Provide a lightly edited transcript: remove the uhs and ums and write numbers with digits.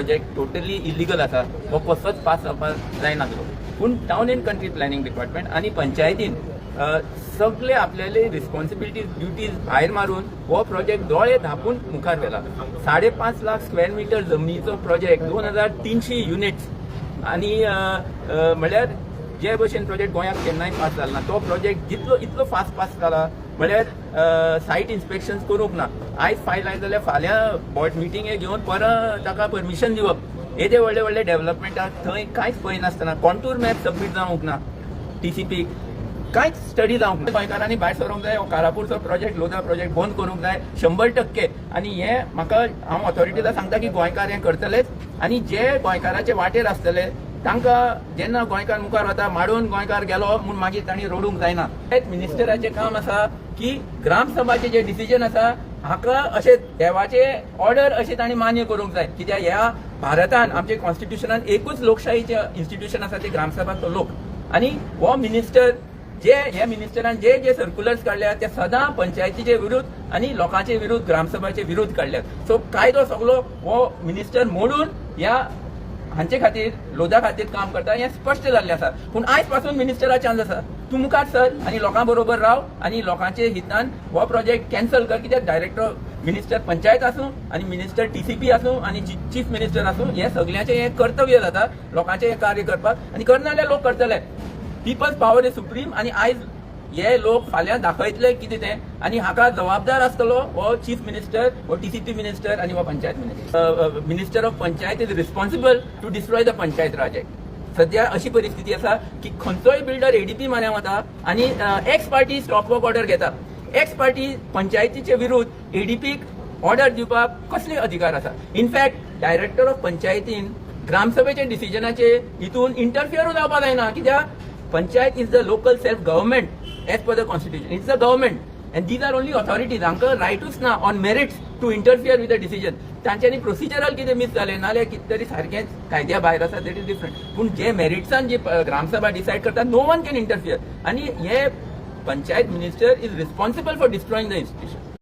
Project totally illegal आसा हो कसोच पास जावपाक जायनासलो. पूण town end country planning department आनी पंचायतीन सगळे आपल्याले रिस्पॉन्सिबिलिटीज ड्युटीज भायर मारून हो प्रोजेक्ट दोळे धापून मुखार व्हेला. 5.5 लाख स्क्वेअर मीटर जमनीचो प्रोजेक्ट 2300 युनिट्स आणि म्हळ्यार जे भशेन प्रोजेक्ट गोंयाक केन्नाय पास जालो ना तो प्रोजेक्ट इतलो फास्ट पास जाला म्हळ्यार सायट इन्स्पेक्शन्स करूंक ना. आयज फायल आयज जाल्यार फाल्यां बोर्ड मिटिंगे घेवन परत ताका परमिशन दिवप. येदे व्हडले व्हडले डेव्हलपमेंटाक थंय कांयच पळय नासतना कॉन्टूर मॅप सबमीट जावंक ना TCP कांयच स्टडी जावंक ना. गोंयकारांनी भायर सरूंक जाय. कारापूरचो प्रोजेक्ट लोधा प्रोजेक्ट बंद करूंक जाय 100%. आनी हे म्हाका हांव ऑथॉरिटीला सांगता की गोंयकार हें करतलेच आनी जे गोंयकाराचे वाटेर आसतले तांकां जेन्ना गोंयकार मुखार वता माडून गोंयकार गेलो म्हूण मागीर तांणी रडूंक जायना. मिनिस्टराचें काम आसा की ग्रामसभाचे जे डिसिजन आसा हाका अशें देवाचे ऑर्डर अशें तांणी मान्य करूंक जाय. कित्याक ह्या भारतान आमचे कॉन्स्टिट्युशनान एकूच लोकशाहीचे इन्स्टिट्युशन आसा ते ग्रामसभाचो लोक. आनी हो मिनिस्टर ह्या मिनिस्टरान जे सर्क्युलर्स काढल्या ते सदां पंचायतीचे विरुद्ध आणि लोकांचे विरुद्ध ग्रामसभाचे विरुद्ध काढल्यात. सो कायदो सगळो हो मिनिस्टर मोडून ह्या हांचे खातीर लोधा खातीर काम करता हें स्पश्ट जाल्लें आसा. पूण आयज पासून मिनिस्टरा चान्स आसा तूं मुखार सर आनी लोकां बरोबर राव आनी लोकांचे हितान हो प्रोजेक्ट कॅन्सल कर. कित्याक डायरेक्टर मिनिस्टर पंचायत आसूं आनी मिनिस्टर TCP आसूं आनी चीफ मिनिस्टर आसूं हे सगळ्यांचें हें कर्तव्य जाता लोकांचें हें कार्य करपाक. आनी करना जाल्यार लोक करतले. पीपल्स पॉवर इज सुप्रीम आनी आयज हे लोक फाल्यां दाखयतले कितें तें आनी हाका जबाबदार आसतलो हो चीफ मिनिस्टर हो TCP मिनिस्टर आनी हो panchayat minister. Minister of panchayat is responsible to destroy the panchayat Raj act. सध्या अशी परिस्थिती आसा की खंयचोय बिल्डर ADP मान्या वता आनी x party stop work order घेता. एक्स पार्टी पंचायतीचे विरुद्ध ADPक ऑर्डर दिवपाक कसले अधिकार आसा. इनफॅक्ट डायरेक्टर ऑफ पंचायतीन ग्रामसभेच्या डिसिजनाचे हितून इंटरफियर जावपाक जायना. कित्याक panchayat is the local self government as per the constitution. It's the government and these are only authorities. हांकां रायटूच ना on merits to interfere with the decision. तांच्यांनी प्रोसिजरल कितें मिस जालें नाल्यार कितें तरी सारकेंच कायद्या भायर आसा दॅट इज डिफरंट. पूण जे मेरिट्सान जी ग्रामसभा डिसायड करता नो वन कॅन इंटरफियर. आनी हे panchayat minister is responsible for डिस्ट्रॉईंग the institution.